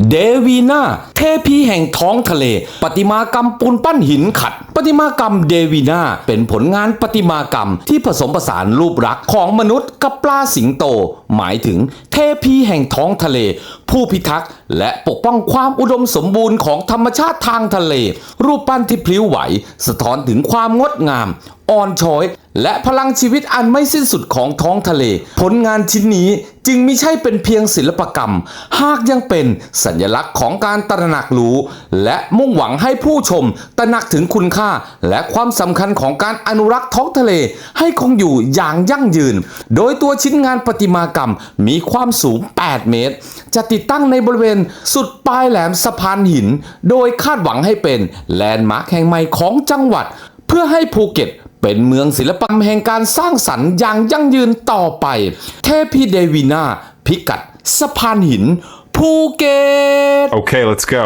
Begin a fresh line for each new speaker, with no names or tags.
เดวีนาเทพีแห่งท้องทะเลประติมากรรมปูนปั้นหินขัดประติมากรรมเดวีนาเป็นผลงานประติมากรรมที่ผสมผสานรูปลักษณ์ของมนุษย์กับปลาสิงโตหมายถึงเทพีแห่งท้องทะเลผู้พิทักษ์และปกป้องความอุดมสมบูรณ์ของธรรมชาติทางทะเลรูปปั้นที่พลิ้วไหวสะท้อนถึงความงดงามอ่อนช้อยและพลังชีวิตอันไม่สิ้นสุดของท้องทะเลผลงานชิ้นนี้จึงไม่ใช่เป็นเพียงศิลปกรรมหากยังเป็นสัญลักษณ์ของการตระหนักรู้และมุ่งหวังให้ผู้ชมตระหนักถึงคุณค่าและความสำคัญของการอนุรักษ์ท้องทะเลให้คงอยู่อย่างยั่งยืนโดยตัวชิ้นงานประติมากรรมมีความสูง8 เมตรจะติดตั้งในบริเวณสุดปลายแหลมสะพานหินโดยคาดหวังให้เป็นแลนด์มาร์คแห่งใหม่ของจังหวัดเพื่อให้ภูเก็ตเป็นเมืองศิลปะแห่งการสร้างสรรค์อย่างยั่งยืนต่อไปเทพีเดวีนาพิกัดสะพานหินภูเก็ต
Okay, let's go.